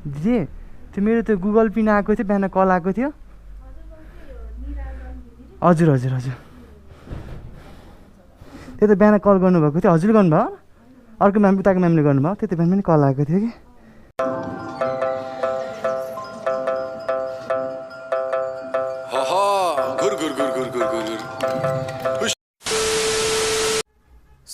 दिदी त्यो मेरो त्यो गुगल पिन आएको थियो बिहान कल आएको थियो हजुर हजुर हजुर त्यो त बिहान कल गर्नुभएको थियो हजुर गर्नुभयो अर्को म्याम उताको म्यामले गर्नुभयो त्यो त बिहान पनि कल आएको थियो कि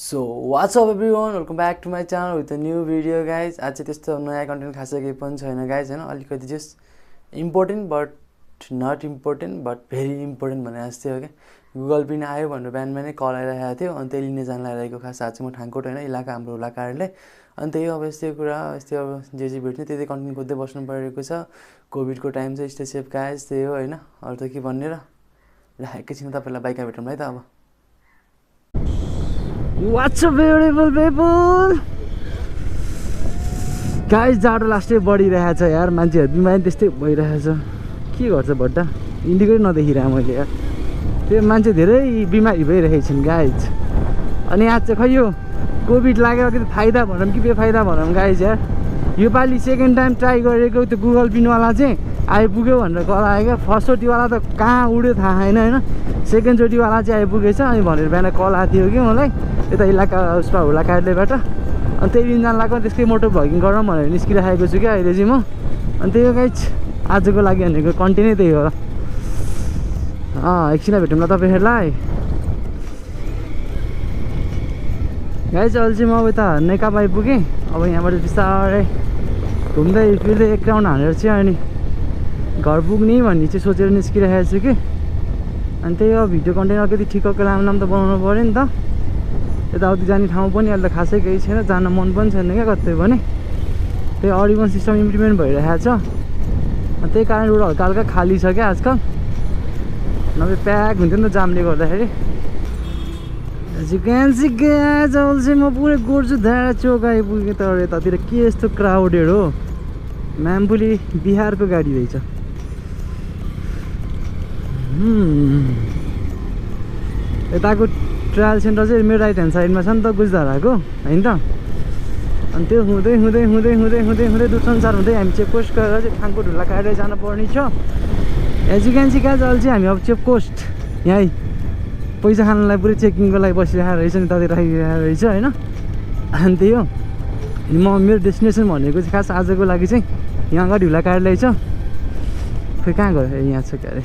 so what's up everyone welcome back to my channel with a new video guys आज चाहिँ त्यस्तो नयाँ कन्टेन्ट खासै केही पनि छैन गाइज होइन अलिकति just important but not important but very important भने जस्तै हो क्या गुगल पिन आयो भनेर बिहान बिहानै कल आइरहेको थियो अनि त्यही लिने जान लागिरहेको खास आज चाहिँ म ठाङकोट होइन इलाका हाम्रो हुलाकारले अनि त्यही अब यस्तै कुरा यस्तै अब जे भेट्ने त्यही कन्टेन्ट खोज्दै बस्नु परिरहेको छ कोभिडको टाइम चाहिँ स्टे सेफ गाइज त्यही हो होइन अरू त के भन्ने र एकैछिन तपाईँलाई बाइकमा भेटौँ है त अब What's up beautiful people guys जाडो लास्टै बढिरहेछ यार मान्छेहरू बिमारी त्यस्तै भइरहेछ के गर्छ भट्टा इन्डिकेटर नदेखिरहेँ मैले यार त्यो मान्छे धेरै बिमारी भइरहेछन् गाइज अनि आज चाहिँ खै यो कोभिड लागेर कि फाइदा भनौँ कि बेफाइदा भनौँ गाइज यार योपालि सेकेन्ड टाइम ट्राई गरेको त्यो गुगल पिनवाला चाहिँ आइपुग्यो भनेर कल आयो क्या फर्स्टचोटिवाला त कहाँ उड्यो थाहा छैन होइन सेकेन्डचोटिवाला चाहिँ आइपुगेछ अनि भनेर बिहान कल आएको थियो कि मलाई यता इलाका उसमा होला कार्यालयबाट अनि त्यही दिन जान लाग्यो त्यसकै मोटो भ्लगिङ गरौँ भनेर निस्किरहेको छु क्या अहिले चाहिँ म अनि त्यही हो गाइज आजको लागि भनेको कन्टेन्टै त्यही हो एकछिन भेटौँ ल तपाईँहरूलाई गाइज अहिले चाहिँ म अब यता नेकाप आइपुगेँ अब यहाँबाट बिस्तारै घुम्दै फिर्दै एक राउन्ड हानेर चाहिँ अनि घर पुग्ने भन्ने चाहिँ सोचेर निस्किरहेको छु कि अनि त्यही हो भिडियो कन्टेन्ट अलिकति ठिक्कको राम्रो त बनाउनु पऱ्यो नि त यताउति जाने ठाउँ पनि अहिले त खासै केही छैन जान मन पनि छैन क्या कतै भने त्यही अडिगन सिस्टम इम्प्लिमेन्ट भइरहेको छ त्यही कारण रोड हल्का हल्का खाली छ क्या आजकल नभए प्याक हुन्थ्यो नि त जामले गर्दाखेरि चाहिँ म पुरै गोर्छु धारा चौक आइपुगेँ तर यतातिर के यस्तो क्राउडेड हो म्यामपुली बिहारको गाडी रहेछ यताको ट्रायल सेन्टर चाहिँ मेरो राइट ह्यान्ड साइडमा छ नि त गुजधाराको होइन त अनि त्यो हुँदै हुँदै हुँदै हुँदै हुँदै हुँदै दूरसञ्चार हुँदै हामी चेकपोस्ट गरेर चाहिँ ठाङकोट ढुल्ला कार्यालय जानुपर्ने छ as you can see guys अहिले चाहिँ हामी अब चेकपोस्ट यहीँ पैसा खानलाई पुरै चेकिङको लागि बसिरहेको रहेछ नि ततिर राखिरहेको रहेछ होइन अनि त्यही हो म मेरो डेस्टिनेसन भनेको चाहिँ खास आजको लागि चाहिँ यहाँ अगाडि ढुल्ला कार्यालय छ फेरि कहाँ गयो यहाँ छ क्या अरे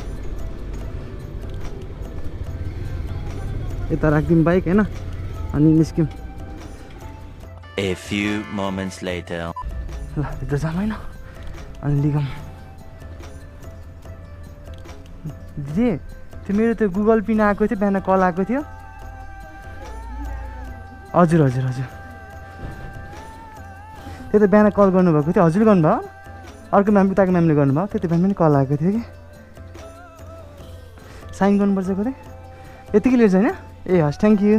यता राखिदिउँ बाइक होइन अनि निस्क्यौँ A few moments later ल भित्र जाम होइन अनि लिगम दिदी त्यो मेरो त्यो गुगल पिन आएको थियो बिहान कल आएको थियो हजुर हजुर हजुर त्यो त बिहान कल गर्नुभएको थियो हजुर गर्नुभयो अर्को म्याम उताको म्यामले गर्नुभयो त्यो त बिहान पनि कल आएको थियो कि साइन गर्नुपर्छ कतै यतिकै लिएर छैन ए हस् थ्याङ्क यू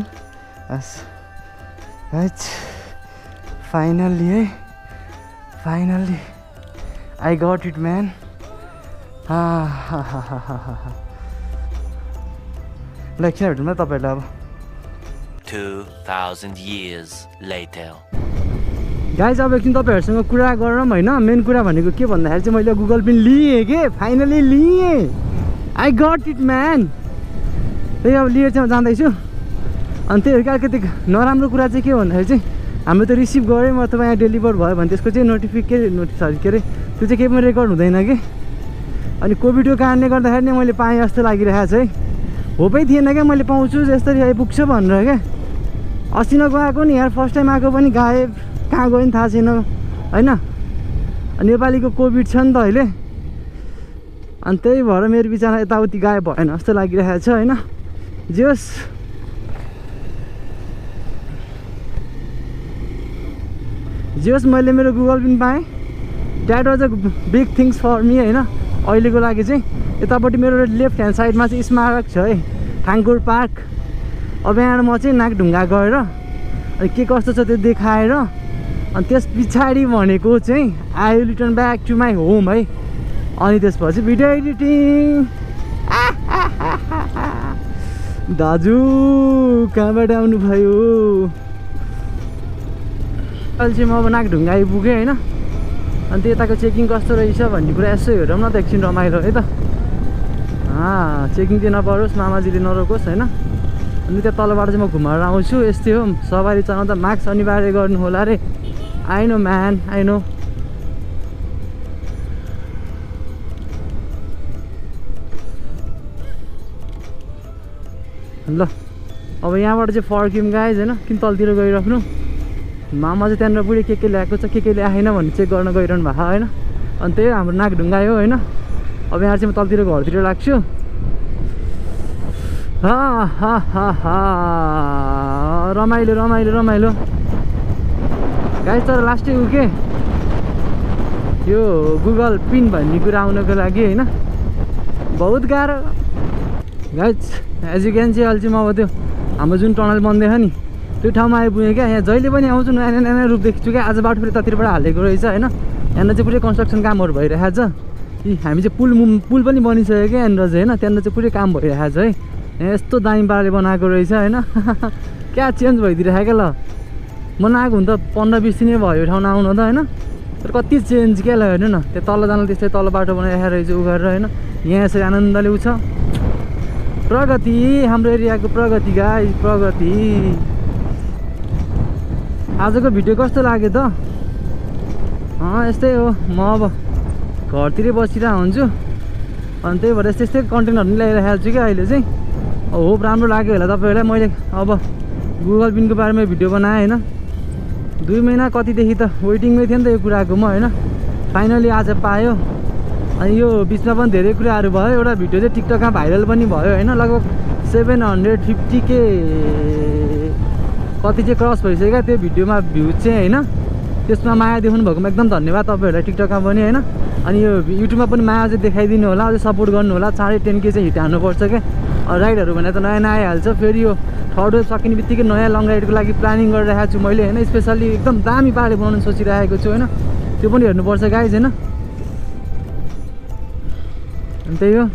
हस् राइट फाइनल्ली है finally I got it man ल एकछिन भेटौँ न तपाईँहरूलाई अब 2000 years later गाइज अब एकछिन तपाईँहरूसँग कुरा गरौँ होइन मेन कुरा भनेको के भन्दाखेरि चाहिँ मैले गुगल पिन लिएँ कि फाइनली लिएँ आई गट इट म्यान त्यही अब लिएर चाहिँ जाँदैछु अनि त्यही हो कि अलिकति नराम्रो कुरा चाहिँ के भन्दाखेरि चाहिँ हाम्रो त रिसिभ गऱ्यौँ अथवा यहाँ डेलिभर भयो भने त्यसको चाहिँ के अरे त्यो चाहिँ केही पनि रेकर्ड हुँदैन कि अनि कोभिडको कारणले गर्दाखेरि नै मैले पाएँ जस्तो लागिरहेको छ है होपै थिएन क्या मैले पाउँछु जसरी आइपुग्छ भनेर क्या अस्ति नगएको नि यार फर्स्ट टाइम आएको पनि गायब कहाँ गयो नि थाहा छैन होइन नेपालीको कोभिड छ नि त अहिले अनि त्यही भएर मेरो विचारमा यताउति गायब भएन जस्तो लागिरहेको छ होइन जेस मैले मेरो गुगल पिन पाएँ that was a big things for me होइन अहिलेको लागि चाहिँ यतापट्टि मेरो लेफ्ट ह्यान्ड साइडमा चाहिँ स्मारक छ है ठाङकोट पार्क अब यहाँ म चाहिँ नाकढुङ्गा गएर अनि के कस्तो छ त्यो देखाएर अनि त्यस पछाडि भनेको चाहिँ I will return back to my home है अनि त्यसपछि भिडियो एडिटिङ दाजु कहाँबाट आउनुभयो अहिले चाहिँ म अब नाकढुङ्गा आइपुगेँ होइन अनि त्यताको चेकिङ कस्तो रहेछ भन्ने कुरा यसो हेरौँ न त एकछिन रमाइलो है त चेकिङ चाहिँ नपरोस् मामाजीले नरोकोस् होइन अनि त्यहाँ तलबाट चाहिँ म घुमाएर आउँछु यस्तै हो सवारी चलाउँदा मास्क अनिवार्य गर्नु होला रे I know man I know ल अब यहाँबाट चाहिँ फर्क्यौँ गाइज होइन किन तलतिर गइराख्नु मामा चाहिँ त्यहाँनिर बुढी के ल्याएको छ के ल्याएन भन्ने चेक गर्न गइरहनु भएको होइन अनि त्यही हाम्रो नाक ढुङ्गायो होइन अब यहाँ चाहिँ म तलतिर घरतिर लाग्छु रमाइलो रमाइलो रमाइलो गाइज तर लास्टै उ के यो गुगल पिन भन्ने कुरा आउनको लागि होइन बहुत गाह्रो गाइज एज यु क्यान चाहिँ अहिले चाहिँ म अब त्यो हाम्रो जुन टनल बन्दैछ नि त्यो ठाउँमा आइपुगेँ क्या यहाँ जहिले पनि आउँछु नयाँ नयाँ रूप देख्छु क्या आज बाटो फेरि ततिरबाट हालेको रहेछ होइन यहाँनिर चाहिँ पुरै कन्स्ट्रक्सन कामहरू भइरहेको छ यी हामी चाहिँ पुल पनि बनिसक्यो क्या यहाँनिर चाहिँ होइन त्यहाँनिर चाहिँ पुरै काम भइरहेको छ है यहाँ यस्तो दामी पाराले बनाएको रहेछ होइन क्या चेन्ज भइदिइरहेको क्या ल म नआएको हुन त 15-20 दिनै भयो यो ठाउँमा आउनु त होइन तर कति चेन्ज क्या ल हेर्नु न त्यो तल जानु त्यस्तै तल बाटो बनाइरहेको रहेछ उ गरेर होइन यहाँ यसरी आनन्दले उ छ प्रगति हाम्रो एरियाको प्रगति गाइस प्रगति आजको भिडियो कस्तो लाग्यो त यस्तै हो म अब घरतिरै बसिरहेको हुन्छु अनि त्यही भएर यस्तै कन्टेन्टहरू पनि ल्याइरहेको छु क्या अहिले चाहिँ होप राम्रो लाग्यो होला तपाईँहरूलाई मैले अब गुगल पिनको बारेमा भिडियो बनाएँ होइन 2 महिना कतिदेखि त वेटिङमै थियो नि त यो कुराको म होइन फाइनली आज पायो अनि यो बिचमा पनि धेरै कुराहरू भयो एउटा भिडियो चाहिँ टिकटकमा भाइरल पनि भयो होइन लगभग 750K कति चाहिँ क्रस भइसक्यो त्यो भिडियोमा भ्युज चाहिँ होइन त्यसमा माया देखाउनु भएकोमा एकदम धन्यवाद तपाईँहरूलाई टिकटकमा पनि होइन अनि यो युट्युबमा पनि माया चाहिँ देखाइदिनु होला अझै सपोर्ट गर्नु होला 10.5K चाहिँ हिट हान्नुपर्छ क्या राइडहरू भने त नयाँ नयाँ आइहाल्छ फेरि यो थर्ड वेभ सकिने बित्तिकै नयाँ लङ राइडको लागि प्लानिङ गरिरहेको छु मैले होइन स्पेसल्ली एकदम दामी पाराले बनाउनु सोचिरहेको छु होइन त्यो पनि हेर्नुपर्छ गाइज होइन अनि त्यही हो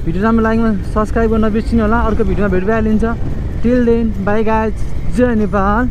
भिडियो राम्रो लाग्यो सब्सक्राइब गर्न बिर्सिनु होला अर्को भिडियोमा भेट भइहालिन्छ till then by guys Jay Nepal